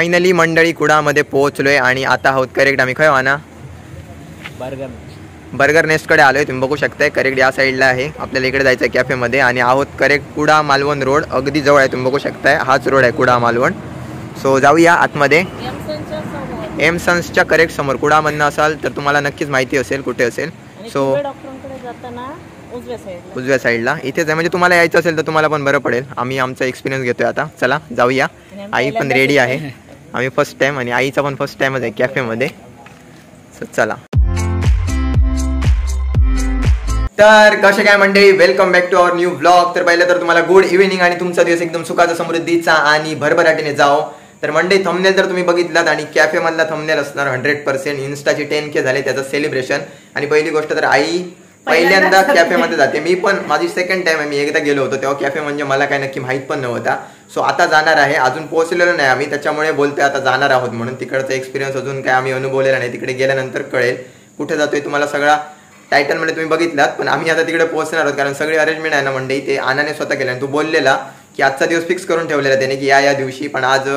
Finally मंडळी कुडामध्ये पोहोचलोय आणि आता आहोत करेक्ट आम्ही खय वाना बर्गर नेस्टकडे आलोय। तुम्ही बघू शकताय करेक्ट या साईडला आहे, आपल्याला इकडे जायचं आहे कॅफेमध्ये आणि आहोत करेक्ट कुडा मालवण रोड अगदी जवळ आहे। तुम्ही बघू शकताय हाच रोड आहे कुडा मालवण। सो जाऊया आतमध्ये। एमसन्सच्या करेक्ट समोर कुडामधनं असाल तर तुम्हाला नक्कीच माहिती असेल कुठे असेल। सो उजव्या साईडला इथेच आहे, म्हणजे तुम्हाला यायचं असेल तर तुम्हाला पण बरं पडेल। आम्ही आमचा एक्सपिरियन्स घेतोय आता, चला जाऊया। आई पण रेडी आहे, आम्ही फर्स्ट टाइम आणि आईचा पण फर्स्ट टाइमच आहे कॅफेमध्ये। सो चला। तर कसे काय मंडळी, welcome back to our new blog. तर पहिलं तर तुम्हाला गुड इव्हिनिंग आणि तुमचा दिवस एकदम सुखाचा समृद्धीचा आणि भरभराटीने जाओ। तर मंडळी थंबनेल तर तुम्ही बघितलात आणि कॅफे मधला थंबनेल असणार 100%। इन्स्टाची 10K झाले त्याचं सेलिब्रेशन। आणि पहिली गोष्ट तर आई पहिल्यांदा कॅफे मध्ये जाते, मी पण माझी सेकंड टाइम आहे। मी एकदा गेलो होतो तेव्हा कॅफे म्हणजे मला काय नक्की माहित पण नव्हता। सो आता जाणार आहे, अजून पोहोचलेलो नाही आम्ही, त्याच्यामुळे बोलतोय आता जाणार आहोत म्हणून। तिकडचा एक्सपिरियन्स अजून काय आम्ही अनुभवलेला नाही, तिकडे गेल्यानंतर कळेल कुठे जातोय। तुम्हाला सगळा टायटल मध्ये तुम्ही बघितलात, पण आम्ही आता तिकडे पोहोचणार आहोत कारण सगळी अरेंजमेंट आहे ना मंडळी ते आनाने स्वतः केलं। तू बोललेला की आजचा दिवस फिक्स करून ठेवलेला त्याने की या दिवशी, पण आज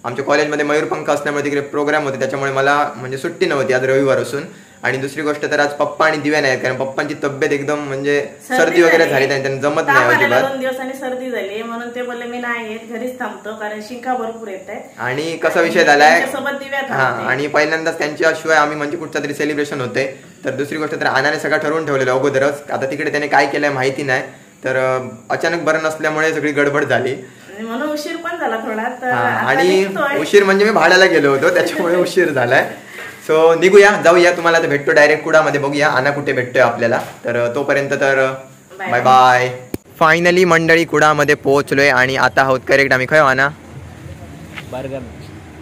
आमच्या कॉलेजमध्ये मयूरपंख असल्यामुळे तिकडे प्रोग्राम होते, त्याच्यामुळे मला म्हणजे सुट्टी नव्हती आज रविवार असून। आणि दुसरी गोष्ट तर आज पप्पा आणि दिव्या नाही, कारण पप्पांची तब्येत एकदम म्हणजे सर्दी वगैरे झाली, त्यांना जमत नाही अजिबात। 2 दिवसांनी सर्दी झाली म्हणून ते बोलले मी नाही येत, घरीच थांबतो कारण शिंका भरपूर येत आहे। आणि कसा विषय झालाय हा, आणि पहिल्यांदाच त्यांच्याशिवाय आम्ही म्हणजे कुठचा तरी सेलिब्रेशन होते। तर दुसरी गोष्ट तर आनाने सगळं ठरवून ठेवलेलं अगोदरच, आता तिकडे त्याने काय केलंय माहिती नाही, तर अचानक बरं नसल्यामुळे सगळी गडबड झाली म्हणून उशीर पण झाला थोडा। आणि उशीर म्हणजे मी भाड्याला गेलो होतो त्याच्यामुळे उशीर झालाय। सो निघूया, जाऊया, तुम्हाला तर भेटतो डायरेक्ट कुडामध्ये, बघूया आना कुठे भेटतोय आपल्याला। तर तोपर्यंत तर बाय बाय। फायनली मंडळी कुडामध्ये पोहोचलोय आणि आता आहोत करेक्ट आम्ही खय वाना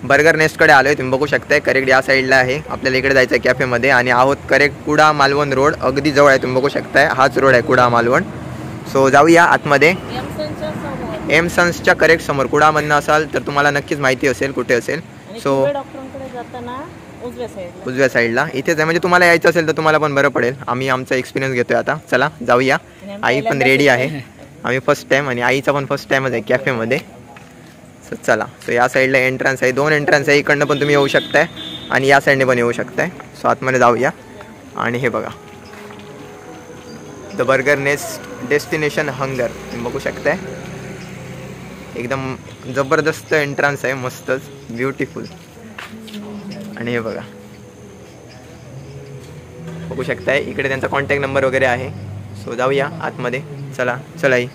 बर्गर नेस्टकडे आलोय। तुम्ही बघू शकताय करेक्ट या साईडला आहे, आपल्याला इकडे जायचं आहे कॅफेमध्ये आणि आहोत करेक्ट कुडा मालवण रोड अगदी जवळ आहे। तुम्ही बघू शकताय हाच रोड आहे कुडा मालवण। सो जाऊया आतमध्ये। एमसन्सच्या करेक्ट समोर कुडामधनं असाल तर तुम्हाला नक्कीच माहिती असेल कुठे असेल। सो उजव्या साईडला इथेच आहे, म्हणजे तुम्हाला यायचं असेल तर तुम्हाला पण बरं पडेल। आम्ही आमचा एक्सपिरियन्स घेतोय आता, चला जाऊया। आई पण रेडी आहे, आम्ही फर्स्ट टाइम आणि आईचा पण फर्स्ट टाइमच आहे कॅफेमध्ये। सो चला। सो या साईडला एंट्रन्स आहे, 2 एंट्रन्स आहे, इकडनं पण तुम्ही येऊ शकताय आणि या साईडने पण येऊ शकताय। सो आतमध्ये जाऊया आणि हे बघा the burger nest destination hunger, तुम्ही बघू शकताय एकदम जबरदस्त एंट्रन्स आहे, मस्तच ब्युटिफुल। आणि हे बघा बघू शकताय इकडे त्यांचा कॉन्टॅक्ट नंबर वगैरे आहे। सो जाऊया आतमध्ये, चला चला आई।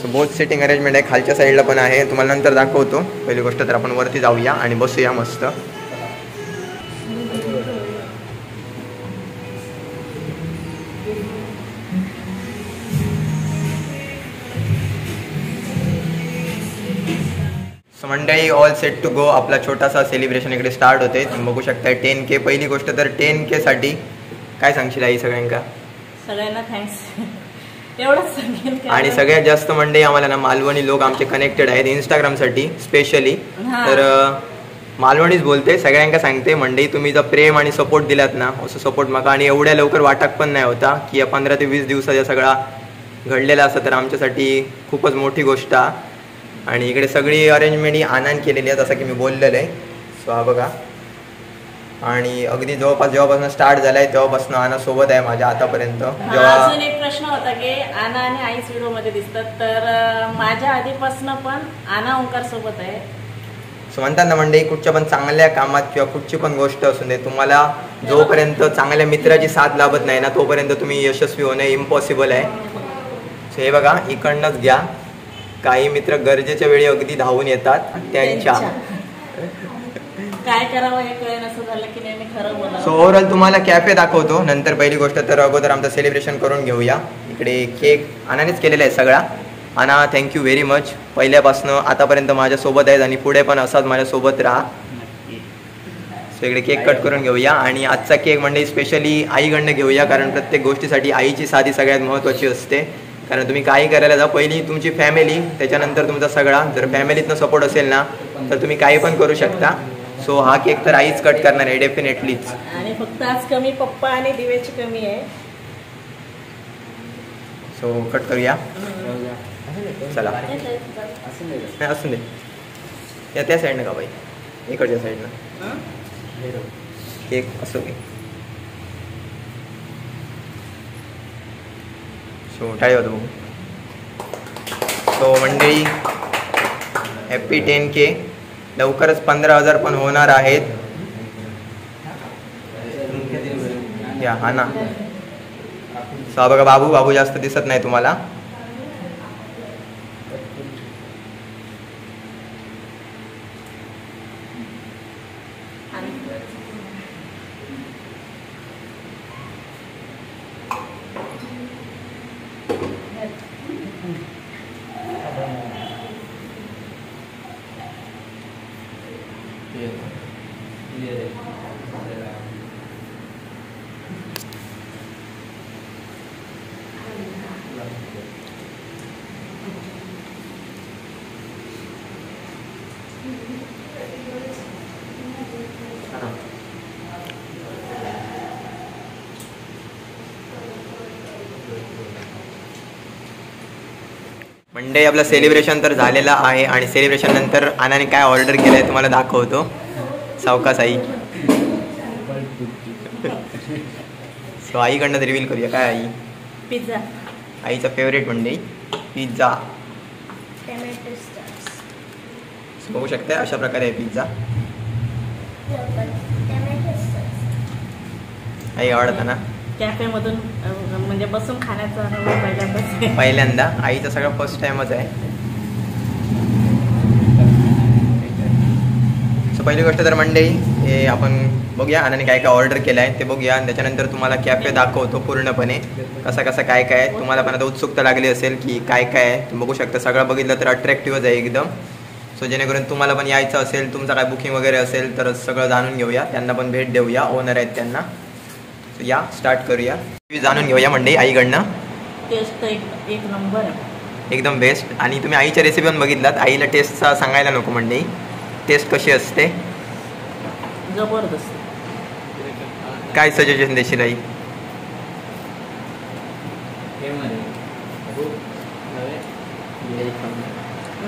सो बोथ सिटिंग अरेंजमेंट आहे, खालच्या साईडला पण आहे, तुम्हाला नंतर दाखवतो। पहिली गोष्ट तर आपण वरती जाऊया आणि बसूया मस्त। मंडळी ऑल सेट टू गो, आपला छोटासा सेलिब्रेशन इकडे स्टार्ट होते। तुम्ही बघू शकता 10K। पहिली गोष्ट तर 10K साठी काय सांगशील आई सगळ्यांना? सगळ्यांना थँक्स एवढंच सांगेन। आणि सगळ्यात जास्त मंडळी आम्हाला ना मालवणी लोक आमचे कनेक्टेड आहेत इंस्टाग्रामसाठी स्पेशली, तर मालवणीच बोलते सगळ्यांना सांगते मंडळी तुम्ही जर प्रेम आणि सपोर्ट दिलात ना असं सपोर्ट मागा, आणि एवढ्या लवकर वाटत पण नाही होता की या 15 ते 20 दिवसाचा सगळा घडलेला असं, तर आमच्यासाठी खूपच मोठी गोष्ट आहे। आणि इकडे सगळी अरेंजमेंट ही आनंद केलेली आहे जसं की मी बोललेलं आहे। सो हा बघा, आणि अगदी जवळपास जेव्हापासून स्टार्ट झालाय तेव्हापासून आना सोबत आहे माझ्या आतापर्यंत। अजून एक प्रश्न होता की आना आणि आईच व्हिडिओ मध्ये दिसतात, तर माझ्या आधीपासून पण आना ओंकार सोबत आहे। सो म्हणतात ना मंडळी कुठच्या पण चांगल्या कामात किंवा कुठची पण गोष्ट असू दे, तुम्हाला जोपर्यंत चांगल्या मित्राची साथ लाभत नाही ना तोपर्यंत तुम्ही यशस्वी होणे इम्पॉसिबल आहे। सो हे बघा इकडनंच घ्या, काही मित्र गरजेच्या वेळी अगदी धावून येतात त्यांच्या काय करावं हे कळेल असं झालं की नाही, मी खरं बोलावं। सो ओव्हरऑल तुम्हाला कॅफे दाखवतो नंतर। पहिली गोष्ट तर अगोदर आमचं सेलिब्रेशन करून घेऊया। इकडे केक आनानेच केलेला आहे सगळा। आना थँक्यू व्हेरी मच, पहिल्यापासून आतापर्यंत माझ्यासोबत आहेत आणि पुढे पण असाच माझ्यासोबत राहा। सो इकडे केक कट करून घेऊया आणि आजचा केक म्हणजे स्पेशली आईकडनं घेऊया, कारण प्रत्येक गोष्टीसाठी आईची साथ ही सगळ्यात महत्त्वाची असते। कारण तुम्ही काही करायला जा पहिली तुमची फॅमिली, त्याच्यानंतर तुमचा सगळा। जर फॅमिलीतनं सपोर्ट असेल ना तर तुम्ही काही पण करू शकता। सो हा केक तर आईच कट करणार आहे डेफिनेटलीच, आणि फक्त आज कमी पप्पा आणि दिव्याची कमी आहे। सो कट करूया. चला नाही असून दे. या त्या साईडनं का बाई इकडच्या साईडनं केक असो की. सो टाळी होतो बघू. सो मंडळी हॅपी 10K. लवकरच 15,000 पण होणार आहेत. या हा ना. सो बघा बाबू जास्त दिसत नाही तुम्हाला. मंडे आपलं सेलिब्रेशन तर झालेलं आहे आणि सेलिब्रेशन नंतर आनाने काय ऑर्डर केलं आहे तुम्हाला दाखवतो. सावकाश आई. सो आईकडनं रिव्हील करूया काय आई. पिझ्झा आईचा फेवरेट मंडे पिझ्झा. बघू शकता अशा प्रकारे आहे पिझ्झा. आई आवडतं ना. कॅफेमधून म्हणजे बसून खाण्याचा अनुभव पहिल्यांदा. आईचा सगळं फर्स्ट टाइमच आहे. सो पहिली गोष्ट तर मंडळी हे आपण बघूया आनाने काय काय ऑर्डर केलं आहे ते बघूया आणि त्याच्यानंतर तुम्हाला कॅफे दाखवतो पूर्णपणे कसं कसं काय काय आहे. तुम्हाला पण आता उत्सुकता लागली असेल की काय काय आहे. तुम्ही बघू शकता सगळं बघितलं तर अट्रॅक्टिव्हच आहे एकदम. सो जेणेकरून तुम्हाला पण यायचं असेल तुमचं काय बुकिंग वगैरे असेल तर सगळं जाणून घेऊया. त्यांना पण भेट देऊया. ओनर आहेत त्यांना. सो या स्टार्ट करूया. जाणून घेऊया मंडळी आईकडनं. टेस्ट एक नंबर आहे. एकदम बेस्ट. आणि तुम्ही आईच्या रेसिपी पण बघितलात. आईला टेस्टचा सांगायला नको मंडळी. टेस्ट कशी असते. जबरदस्त. काय सजेशन देशील आई.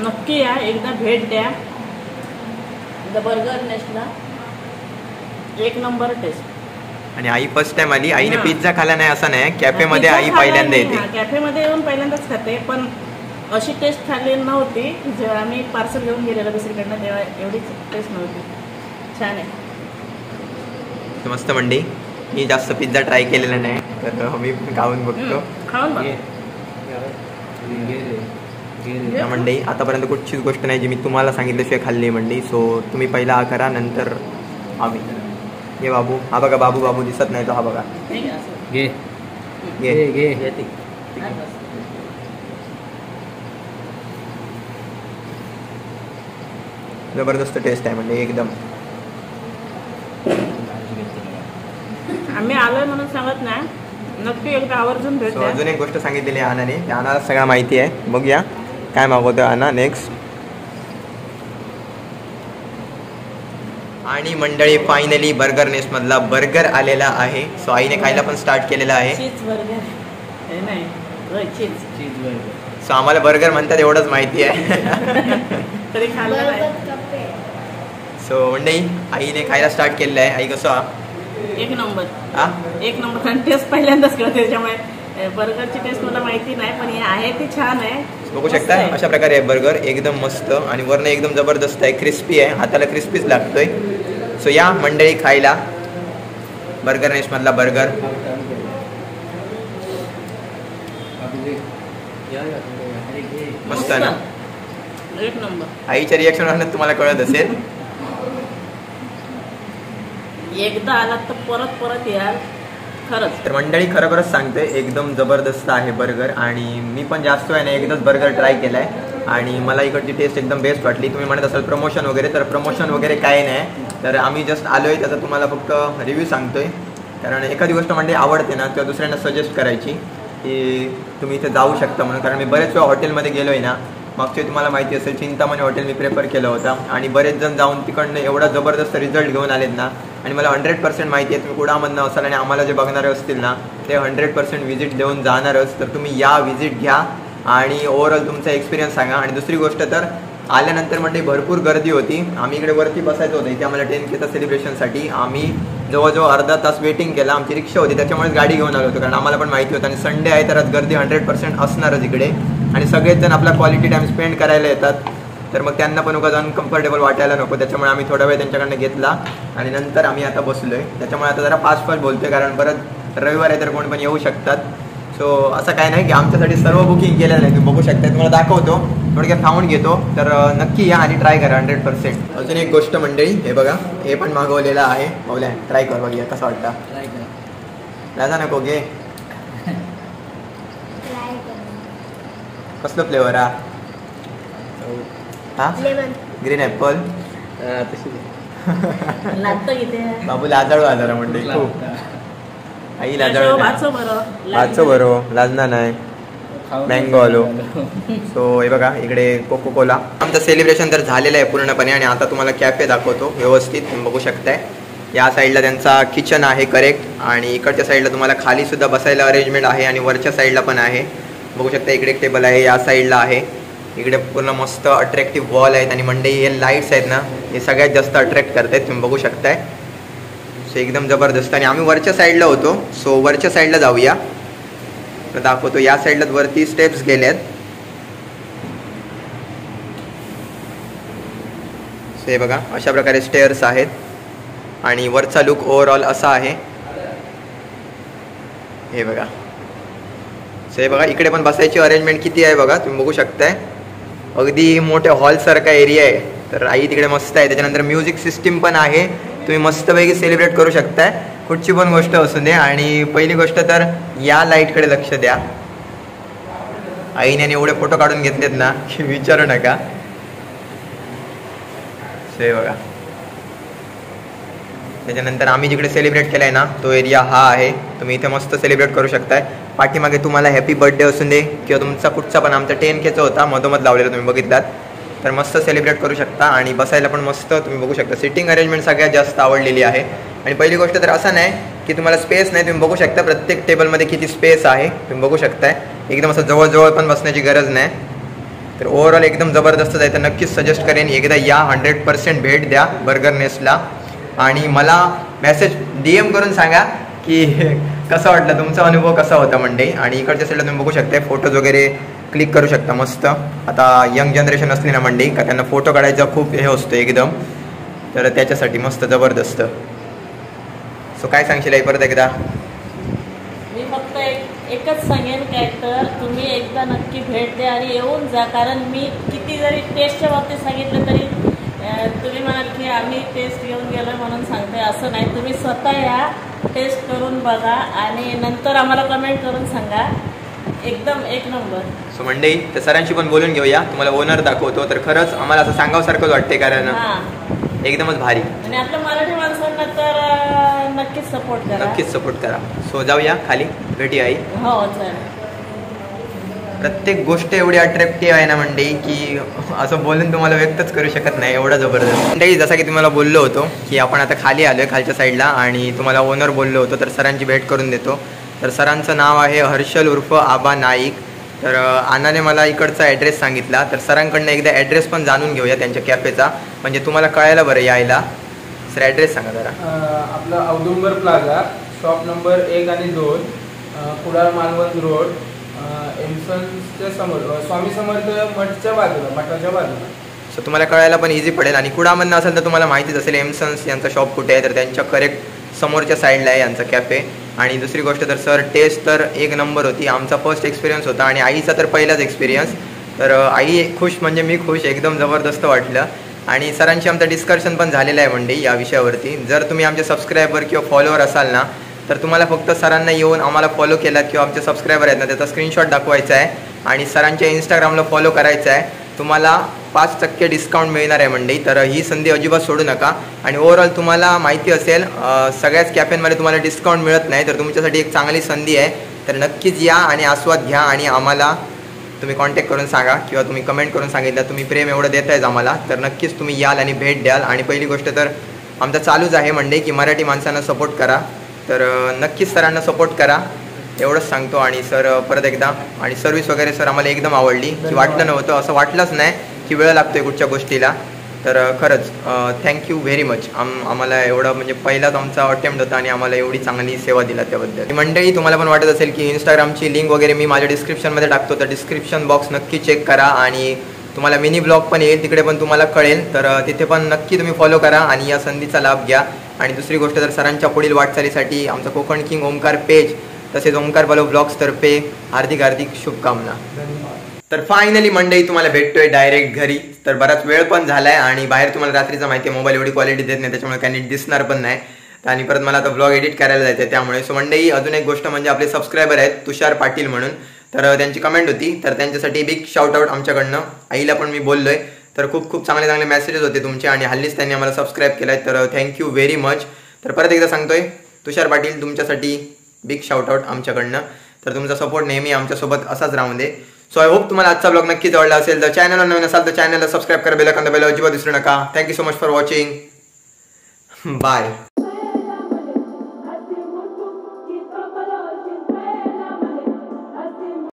नक्की या एकदा भेट द्या. द बर्गर नेस्टला एक नंबर टेस्ट. आणि आई फर्स्ट टाइम आली. आईने पिझ्झा खाल्ला नाही असं नाही. कॅफेमध्ये आई पहिल्यांदा येते. कॅफेमध्ये येऊन पहिल्यांदाच खाते पण अशी टेस्ट खाल्ली नव्हती. जेव्हा आम्ही पार्सल घेऊन गेलेलो दुसरीकडनं तेव्हा एवढीच टेस्ट नव्हती. छान आहे. मस्त मंडई. मी जास्त पिझ्झा ट्राय केलेला नाही तर मी खाऊन बघतो. खाऊन बघ. मंडई आतापर्यंत कुठचीच गोष्ट नाही जी मी तुम्हाला सांगितल्याशिवाय खाल्ली मंडई. सो तुम्ही पहिला हा करा नंतर आम्ही. हे बाबू हा बघा. बाबू दिसत नाही तो. हा बघा. घे घे. जबरदस्त टेस्ट आहे म्हणजे एकदम. आम्ही आलोय म्हणून सांगत नाही. नक्की एकदा आवर्जून भेट द्या. अजून एक गोष्ट सांगितलेली आहे आनाने. त्या आनाला सगळं माहिती आहे. बघूया काय मागवतो आना नेक्स्ट. आणि मंडळी फायनली बर्गर नेस्ट मधला बर्गर आलेला आहे. सो आईने खायला पण स्टार्ट केलेला आहे. चीज बर्गर नाही चीज बर्गर. सो आम्हाला बर्गर म्हणतात एवढंच माहिती आहे. तरी खाल्लं नाही. सो मंडळी आईने खायला स्टार्ट केलेलं आहे. आई कसं एक नंबर. हा एक नंबर. आणि टेस्ट पहिल्यांदाच करते त्याच्यामुळे बर्गरची टेस्ट मला माहिती नाही पण हे आहे ती छान आहे. बघू शकता अशा प्रकारे आहे बर्गर. एकदम मस्त आणि वरनं एकदम जबरदस्त आहे. क्रिस्पी आहे. हाताला क्रिस्पीच लागतोय. सो या मंडळी खायला बर्गर नेस्ट मधला बर्गर. मस्त ना. एक नंबर. आईच्या रिॲक्शन तुम्हाला कळत असेल. एकदा आलात तर परत परत याल खरंच. तर मंडळी खरोखरच सांगते एकदम जबरदस्त आहे बर्गर. आणि मी पण जास्त आहे ना एकदाच बर्गर ट्राय केला आहे आणि मला इकडची टेस्ट एकदम बेस्ट वाटली. तुम्ही म्हणत असाल प्रमोशन वगैरे तर प्रमोशन वगैरे काय नाही. तर आम्ही जस्ट आलो आहे त्याचा तुम्हाला फक्त रिव्ह्यू सांगतोय. कारण एखादी गोष्ट म्हणजे आवडते ना किंवा दुसऱ्यांना सजेस्ट करायची की तुम्ही इथे जाऊ शकता म्हणून. कारण मी बरेच वेळा हॉटेलमध्ये गेलो आहे ना मागच्या तुम्हाला माहिती असेल चिंतामणी हॉटेल मी प्रेफर केलं होतं आणि बरेच जण जाऊन तिकडनं एवढा जबरदस्त रिझल्ट घेऊन आलेत ना. आणि मला 100% माहिती आहे तुम्ही कुडामधनं असाल आणि आम्हाला जे बघणारे असतील ना ते 100% व्हिजिट देऊन जाणारच. तर तुम्ही या, व्हिजिट घ्या आणि ओव्हरऑल तुमचा एक्सपिरियन्स सांगा. आणि दुसरी गोष्ट तर आल्यानंतर म्हणजे भरपूर गर्दी होती. आम्ही इकडे वरती बसायचं होतं इथे आम्हाला 10K सेलिब्रेशनसाठी. आम्ही जवळजवळ अर्धा तास वेटिंग केला. आमची रिक्षा होती त्याच्यामुळेच गाडी घेऊन आलो होतो कारण आम्हाला पण माहिती होतं आणि संडे आहे तर आज गर्दी 100% असणारच इकडे. आणि सगळेच जण आपला क्वालिटी टाईम स्पेंड करायला येतात तर मग त्यांना पण उगाच अनकम्फर्टेबल वाटायला नको. त्याच्यामुळे आम्ही थोडा वेळ त्यांच्याकडनं घेतला आणि नंतर आम्ही आता बसलो आहे. त्याच्यामुळे आता जरा फास्ट बोलतोय कारण परत रविवार आहे तर कोण पण येऊ शकतात. सो असं काय नाही की आमच्यासाठी सर्व बुकिंग केलेलं नाही. तुम्ही बघू शकता तुम्हाला दाखवतो थोडक्यात खाऊन घेतो. तर नक्की या आणि ट्राय करा 100%. अजून एक गोष्ट मंडळी हे बघा हे पण मागवलेलं आहे. पावल्या ट्राय कर बघूया कसं वाटतं. राजा नको घे. कसलं फ्लेवर हा ग्रीन ॲपल. बाबू लाजाळू आजारा मंडळी खूप. आई लाजाळू वाचो बरं लाजणार नाही. मँगो आलो. सो हे बघा इकडे कोको कोला. आमचं सेलिब्रेशन तर झालेलं आहे पूर्णपणे आणि आता तुम्हाला कॅफे दाखवतो व्यवस्थित. तुम्ही बघू शकताय या साईडला त्यांचा किचन आहे करेक्ट आणि इकडच्या साईडला तुम्हाला खाली सुद्धा बसायला अरेंजमेंट आहे आणि वरच्या साईडला पण आहे. बघू शकता इकडे एक टेबल आहे या साईडला आहे. इकडे पूर्ण मस्त अट्रॅक्टिव्ह वॉल आहेत आणि मंडई हे लाईट्स आहेत ना हे सगळ्यात जास्त अट्रॅक्ट करत आहेत. तुम्ही बघू शकताय. सो एकदम जबरदस्त. आणि आम्ही वरच्या साईडला होतो सो वरच्या साईडला जाऊया दाखवतो. या साईडला वरती स्टेप्स गेल्यात. सो हे बघा अशा प्रकारे स्टेअर्स आहेत आणि वरचा लुक ओव्हरऑल असा आहे. हे बघा. सो हे बघा इकडे पण बसायची अरेंजमेंट किती आहे बघा तुम्ही बघू शकताय. अगदी मोठ्या हॉलसारखा एरिया आहे. तर आई तिकडे मस्त आहे. त्याच्यानंतर म्युझिक सिस्टीम पण आहे. तुम्ही मस्तपैकी सेलिब्रेट करू शकताय कुठची पण गोष्ट असू दे. आणि पहिली गोष्ट तर या लाईटकडे लक्ष द्या. आईने एवढे फोटो काढून घेतलेत ना की विचारू नका. हे बघा त्याच्यानंतर आम्ही जिकडे सेलिब्रेट केलाय ना तो एरिया हा आहे. तुम्ही इथे मस्त सेलिब्रेट करू शकताय. पाठीमागे तुम्हाला हॅपी बर्थडे असून दे किंवा तुमचा कुठचा पण आमचा 10Kचा होता मधोमध लावलेला तुम्ही बघितलात तर मस्त सेलिब्रेट करू शकता. आणि बसायला पण मस्त तुम्ही बघू शकता. सिटिंग अरेंजमेंट सगळ्यात जास्त आवडलेली आहे. आणि पहिली गोष्ट तर असं नाही की तुम्हाला स्पेस नाही. तुम्ही बघू शकता प्रत्येक टेबलमध्ये किती स्पेस आहे तुम्ही बघू शकताय. एकदम असं जवळजवळ पण बसण्याची गरज नाही. तर ओव्हरऑल एकदम जबरदस्त आहे. तर नक्कीच सजेस्ट करेन एकदा या 100% भेट द्या बर्गर नेस्टला. आणि मला मेसेज DM करून सांगा की कसं वाटलं तुमचा अनुभव कसा होता मंडे. आणि इकडच्या साईडला तुम्ही बघू शकता फोटोज वगैरे क्लिक करू शकता मस्त. आता यंग जनरेशन असली ना मंडई का त्यांना फोटो काढायचा खूप हे असतो एकदम तर त्याच्यासाठी मस्त जबरदस्त. सो काय सांगशील आई परत एकदा. मी फक्त एकच सांगेन काय तर तुम्ही एकदा नक्की भेट द्या आणि येऊन जा. कारण मी किती जरी टेस्टच्या बाबतीत सांगितलं तरी तुम्ही म्हणाल की आम्ही टेस्ट घेऊन गेलो म्हणून सांगते असं नाही. तुम्ही स्वतः या टेस्ट करून बघा आणि नंतर आम्हाला कमेंट करून सांगा. एकदम एक नंबर. सो मंडई तर सरांशी पण बोलून घेऊया. तुम्हाला ओनर दाखवतो. तर खरंच आम्हाला असं सांगावसारखंच वाटते कारण एकदमच भारी. आणि आपल्या मराठी माणसांना तर नक्कीच सपोर्ट करा. नक्कीच सपोर्ट करा. सो जाऊया खाली भेटूया आई. हो चालेल. प्रत्येक गोष्ट एवढी अट्रॅक्टिव्ह आहे ना मंडई की असं बोलून तुम्हाला व्यक्तच करू शकत नाही एवढा जबरदस्त. मंडई जसं की तुम्हाला बोललो होतो की आपण आता खाली आलोय खालच्या साईडला आणि तुम्हाला ओनर बोललो होतो तर सरांची भेट करून देतो. तर सरांचं नाव आहे हर्षल उर्फ आबा नाईक. तर आनाने मला इकडचा ॲड्रेस सांगितला तर सरांकडनं एकदा ॲड्रेस पण जाणून घेऊया त्यांच्या कॅफेचा म्हणजे तुम्हाला कळायला बरं यायला. सर ॲड्रेस सांगा जरा. आपला औदुंबर प्लाझा शॉप नंबर 1 आणि 2 कुडाळ मालवण रोड एमसनच्या समोर स्वामी समर्थ मठच्या बाजूला मठाच्या बाजूला. सो तुम्हाला कळायला पण इझी पडेल. आणि कुडामधनं असेल तर तुम्हाला माहितीच असेल एमसन्स यांचा शॉप कुठे आहे तर त्यांच्या करेक्ट समोरच्या साईडला आहे यांचा कॅफे. आणि दुसरी गोष्ट तर सर टेस्ट तर एक नंबर होती. आमचा फर्स्ट एक्सपिरियन्स होता आणि आईचा तर पहिलाच एक्सपिरियन्स. तर आई खुश म्हणजे मी खुश एकदम जबरदस्त वाटलं. आणि सरांशी आमचं डिस्कशन पण झालेलं आहे मंडई या विषयावरती. जर तुम्ही आमचे सबस्क्रायबर किंवा फॉलोअर असाल ना तर तुम्हाला फक्त सरांना येऊन आम्हाला फॉलो केलात किंवा आमचे सबस्क्रायबर आहेत ना त्याचा स्क्रीनशॉट दाखवायचा आहे आणि सरांच्या इंस्टाग्रामला फॉलो करायचं आहे. तुम्हाला 5% डिस्काउंट मिळणार आहे मंडई. तर ही संधी अजिबात सोडू नका. आणि ओव्हरऑल तुम्हाला माहिती असेल सगळ्याच कॅफेमध्ये तुम्हाला डिस्काउंट मिळत नाही तर तुमच्यासाठी एक चांगली संधी आहे. तर नक्कीच या आणि आस्वाद घ्या आणि आम्हाला तुम्ही कॉन्टॅक्ट करून सांगा किंवा तुम्ही कमेंट करून सांगितलं तुम्ही प्रेम एवढं देतायच आम्हाला, तर नक्कीच तुम्ही याल आणि भेट द्याल. आणि पहिली गोष्ट तर आमचा चालूच आहे मंडे की मराठी माणसांना सपोर्ट करा, तर नक्कीच सरांना सपोर्ट करा एवढंच सांगतो. आणि सर परत एकदा आणि सर्व्हिस वगैरे सर आम्हाला एकदम आवडली, की वाटलं नव्हतं असं वाटलंच नाही की वेळ लागतोय कुठच्या गोष्टीला. तर खरंच थँक्यू व्हेरी मच. आम्हाला एवढं म्हणजे पहिलाच आमचा अटेम्प्ट होता आणि आम्हाला एवढी चांगली सेवा दिला त्याबद्दल. मंडळी तुम्हाला पण वाटत असेल की इंस्टाग्रामची लिंक वगैरे मी माझ्या डिस्क्रिप्शनमध्ये टाकतो, तर डिस्क्रिप्शन बॉक्स नक्की चेक करा आणि तुम्हाला मिनी ब्लॉग पण येईल तिकडे पण तुम्हाला कळेल, तर तिथे पण नक्की तुम्ही फॉलो करा आणि या संधीचा लाभ घ्या. आणि दुसरी गोष्ट तर सरांच्या पुढील वाटचालीसाठी आमचा कोकण किंग ओमकार पेज तसेच ओमकार बलो ब्लॉग्सतर्फे हार्दिक हार्दिक शुभकामना. तर फायनली मंडळी तुम्हाला भेटतोय डायरेक्ट घरी. तर बराच वेळ पण झालाय आणि बाहेर तुम्हाला रात्रीचा माहिती आहे मोबाईल एवढी क्वालिटी देत नाही, त्याच्यामुळे काही नीट दिसणार पण नाही. आणि परत मला आता ब्लॉग एडिट करायला जायचं आहे त्यामुळे. सो मंडळी अजून एक गोष्ट म्हणजे आपले सबस्क्रायबर आहेत तुषार पाटील म्हणून, तर त्यांची कमेंट होती, तर त्यांच्यासाठी बिग शाउट आउट आमच्याकडनं. आईला पण मी बोललोय, तर खूप खूप चांगले चांगले मेसेजेस होते तुमचे आणि हल्लीच त्यांनी आम्हाला सबस्क्राईब केलाय, तर थँक्यू व्हेरी मच. तर परत एकदा सांगतोय तुषार पाटील तुमच्यासाठी बिग शाउट आउट आमच्याकडनं. तर तुमचा सपोर्ट नेहमी आमच्यासोबत असाच राहून दे. सो आय होप तुम्हाला आजचा ब्लॉग नक्कीच आवडला असेल. तर चॅनलला नवीन असाल तर चॅनलला सबस्क्राईब करा, बेल आयकॉन दाबायला अजिबात विसरू नका. Thank you so much for watching. Bye.